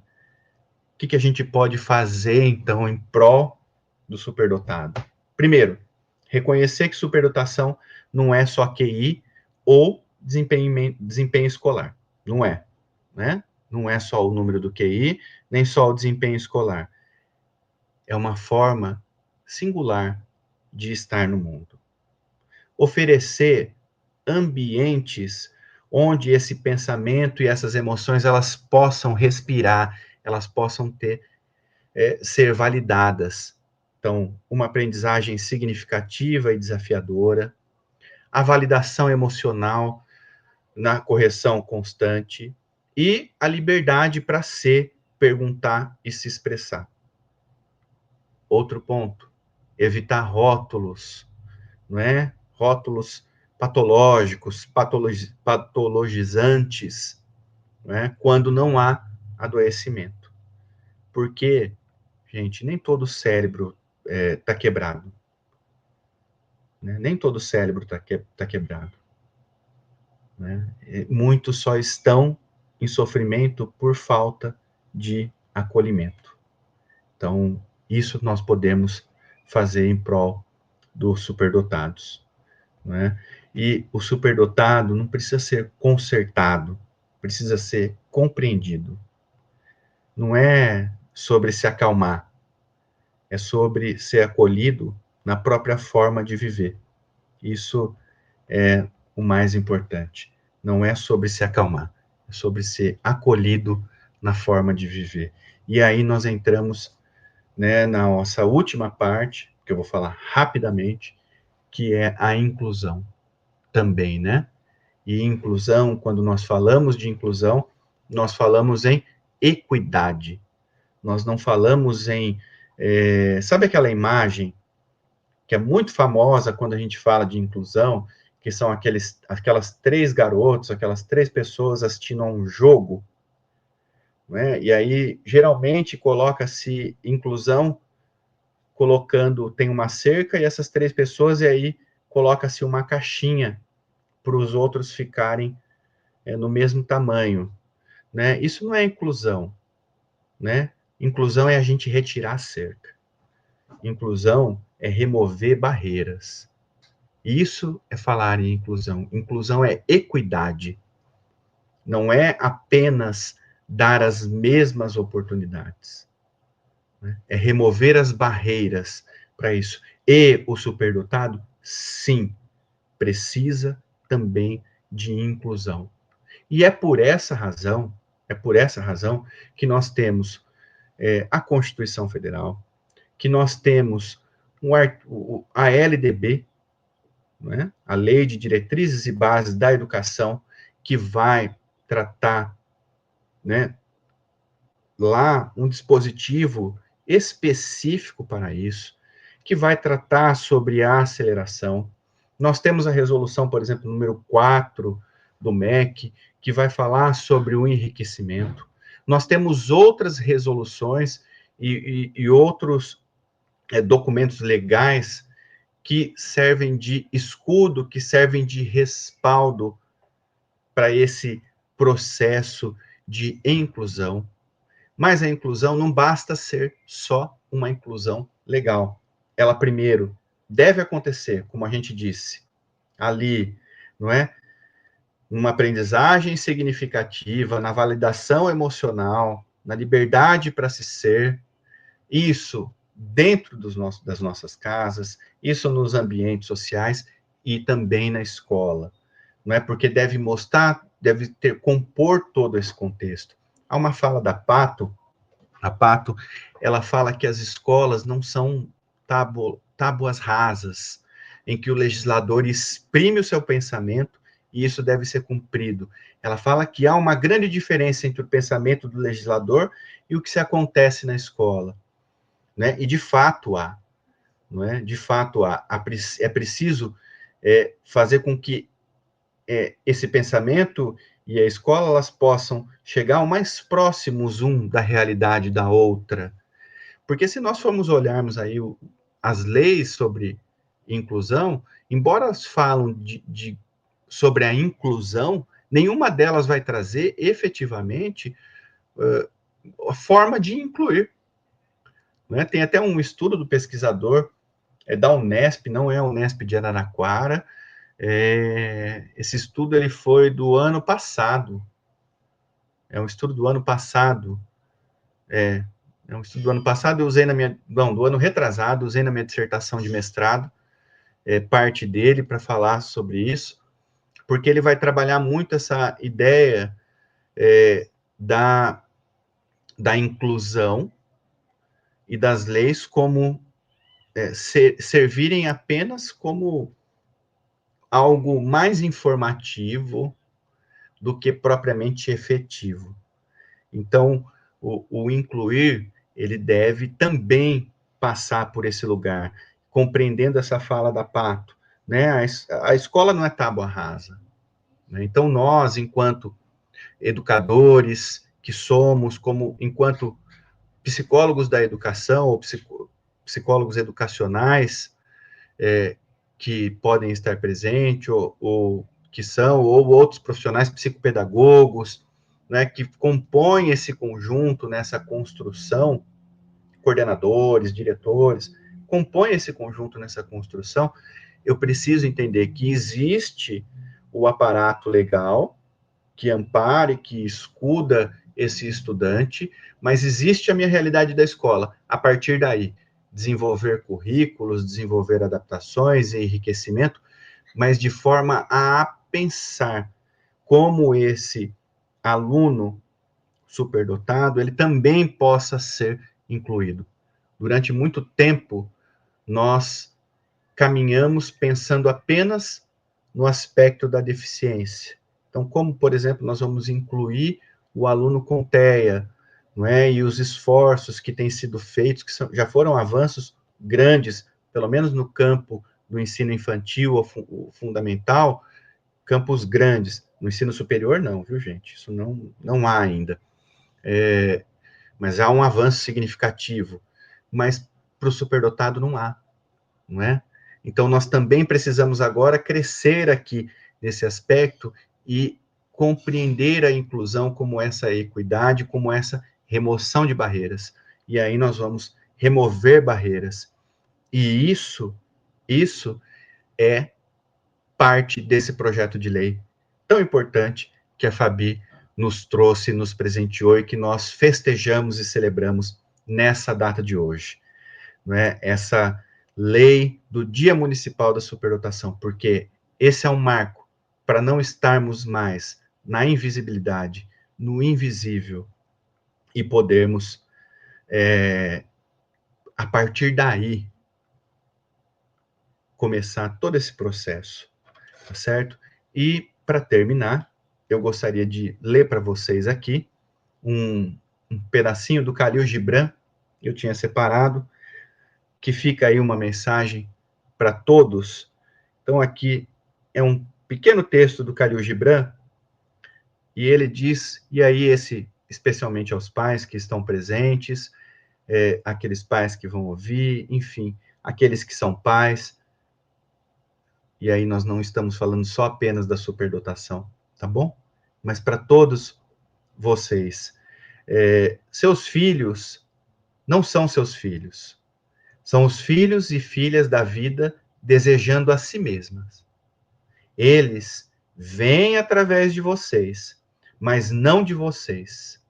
O que a gente pode fazer, então, em prol do superdotado? Primeiro, reconhecer que superdotação não é só QI ou desempenho escolar. Não é, né? Não é só o número do QI, nem só o desempenho escolar. É uma forma singular de estar no mundo. Oferecer ambientes onde esse pensamento e essas emoções elas possam respirar, elas possam ser validadas. Então, uma aprendizagem significativa e desafiadora, a validação emocional na correção constante e a liberdade para ser, perguntar e se expressar. Outro ponto, evitar rótulos, não é? Rótulos patológicos, patologizantes, não é? Quando não há adoecimento. Porque, gente, nem todo o cérebro está quebrado. né? Nem todo o cérebro tá quebrado, né? Muitos só estão em sofrimento por falta de acolhimento. Então, isso nós podemos fazer em prol dos superdotados, né? E o superdotado não precisa ser consertado, precisa ser compreendido. Não é sobre se acalmar, é sobre ser acolhido na própria forma de viver. Isso é o mais importante. Não é sobre se acalmar, é sobre ser acolhido na forma de viver. E aí nós entramos, né, na nossa última parte, que eu vou falar rapidamente, que é a inclusão também, né? E inclusão, quando nós falamos de inclusão, nós falamos em equidade. Nós não falamos em. Sabe aquela imagem que é muito famosa quando a gente fala de inclusão, que são aquelas três garotos, aquelas três pessoas assistindo a um jogo, né? E aí, geralmente, coloca-se inclusão tem uma cerca e essas três pessoas, e aí coloca-se uma caixinha para os outros ficarem no mesmo tamanho, né? Isso não é inclusão, né? Inclusão é a gente retirar a cerca. Inclusão é remover barreiras. Isso é falar em inclusão. Inclusão é equidade. Não é apenas dar as mesmas oportunidades, né? É remover as barreiras para isso. E o superdotado, sim, precisa também de inclusão. E é por essa razão que nós temos a Constituição Federal, que nós temos a LDB, né? A Lei de Diretrizes e Bases da Educação, que vai tratar, né, lá um dispositivo específico para isso, que vai tratar sobre a aceleração. Nós temos a resolução, por exemplo, número 4 do MEC, que vai falar sobre o enriquecimento. Nós temos outras resoluções e outros documentos legais que servem de escudo, que servem de respaldo para esse processo de inclusão. Mas a inclusão não basta ser só uma inclusão legal. Ela primeiro deve acontecer, como a gente disse, ali, não é? Uma aprendizagem significativa, na validação emocional, na liberdade para se ser, isso dentro das nossas casas, isso nos ambientes sociais e também na escola, não é? Porque compor todo esse contexto. Há uma fala da Pato, a Pato, ela fala que as escolas não são tábuas rasas, em que o legislador exprime o seu pensamento e isso deve ser cumprido. Ela fala que há uma grande diferença entre o pensamento do legislador e o que se acontece na escola, né? E de fato há, não é? De fato há. É preciso fazer com que esse pensamento e a escola elas possam chegar o mais próximos um da realidade da outra. Porque se nós formos olharmos aí as leis sobre inclusão, embora elas falam sobre a inclusão, nenhuma delas vai trazer efetivamente a forma de incluir, né? Tem até um estudo do pesquisador da Unesp, não é a Unesp de Araraquara. Esse estudo ele foi do ano passado. É um estudo do ano passado. É um estudo do ano passado, eu usei do ano retrasado, usei na minha dissertação de mestrado, parte dele para falar sobre isso, porque ele vai trabalhar muito essa ideia da inclusão e das leis como servirem apenas como algo mais informativo do que propriamente efetivo. Então, o incluir, ele deve também passar por esse lugar, compreendendo essa fala da Pato, né? A escola não é tábua rasa, né? Então, nós, enquanto educadores que somos, enquanto psicólogos da educação, ou psicólogos educacionais, que podem estar presentes, ou que são, ou outros profissionais psicopedagogos, né, que compõem esse conjunto nessa construção, coordenadores, diretores, compõem esse conjunto nessa construção, eu preciso entender que existe o aparato legal que ampare, que escuda esse estudante, mas existe a minha realidade da escola. A partir daí, desenvolver currículos, desenvolver adaptações e enriquecimento, mas de forma a pensar como esse aluno superdotado, ele também possa ser incluído. Durante muito tempo, nós caminhamos pensando apenas no aspecto da deficiência. Então, como, por exemplo, nós vamos incluir o aluno com TEA, não é? E os esforços que têm sido feitos, já foram avanços grandes, pelo menos no campo do ensino infantil ou fundamental, campos grandes. No ensino superior, não, viu, gente? Isso não há ainda. Mas há um avanço significativo. Mas para o superdotado não há, não é? Então, nós também precisamos agora crescer aqui nesse aspecto e compreender a inclusão como essa equidade, como essa remoção de barreiras. E aí nós vamos remover barreiras. E isso é parte desse projeto de lei tão importante que a Fabi nos trouxe, nos presenteou e que nós festejamos e celebramos nessa data de hoje. Não é? Essa lei do Dia Municipal da Superdotação, porque esse é um marco para não estarmos mais na invisibilidade, no invisível, e podermos, a partir daí, começar todo esse processo, tá certo? E, para terminar, eu gostaria de ler para vocês aqui um pedacinho do Khalil Gibran, eu tinha separado, que fica aí uma mensagem para todos. Então, aqui é um pequeno texto do Khalil Gibran, e ele diz, e aí especialmente aos pais que estão presentes, aqueles pais que vão ouvir, enfim, aqueles que são pais, e aí nós não estamos falando só apenas da superdotação, tá bom? Mas para todos vocês, seus filhos não são seus filhos, são os filhos e filhas da vida desejando a si mesmas. Eles vêm através de vocês, mas não de vocês.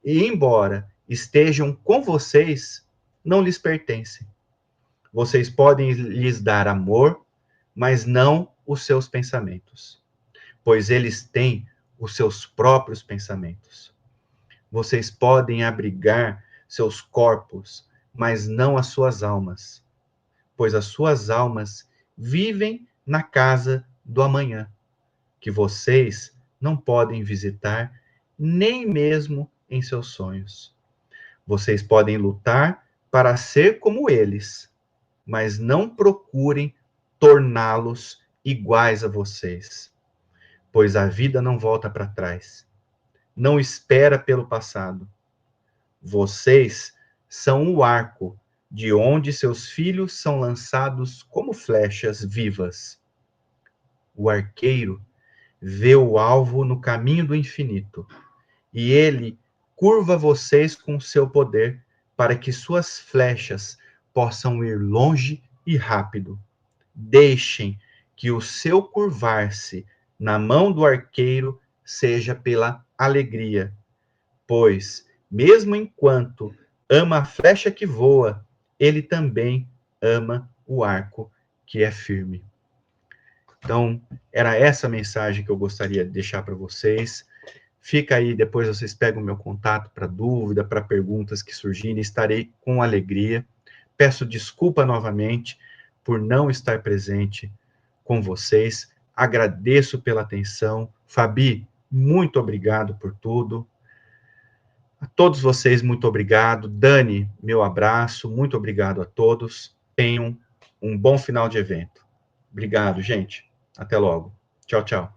E embora estejam com vocês, não lhes pertencem. Vocês podem lhes dar amor, mas não os seus pensamentos, pois eles têm os seus próprios pensamentos. Vocês podem abrigar seus corpos, mas não as suas almas, pois as suas almas vivem na casa do amanhã, que vocês não podem visitar nem mesmo em seus sonhos. Vocês podem lutar para ser como eles, mas não procurem torná-los iguais a vocês, pois a vida não volta para trás. Não espera pelo passado. Vocês são o arco de onde seus filhos são lançados como flechas vivas. O arqueiro vê o alvo no caminho do infinito, e ele curva vocês com seu poder para que suas flechas possam ir longe e rápido. Deixem que o seu curvar-se na mão do arqueiro seja pela alegria, pois, mesmo enquanto ama a flecha que voa, ele também ama o arco que é firme. Então, era essa mensagem que eu gostaria de deixar para vocês. Fica aí, depois vocês pegam o meu contato para dúvida, para perguntas que surgirem, estarei com alegria. Peço desculpa novamente por não estar presente com vocês. Agradeço pela atenção. Fabi, muito obrigado por tudo. A todos vocês, muito obrigado. Dani, meu abraço. Muito obrigado a todos. Tenham um bom final de evento. Obrigado, gente. Até logo. Tchau, tchau.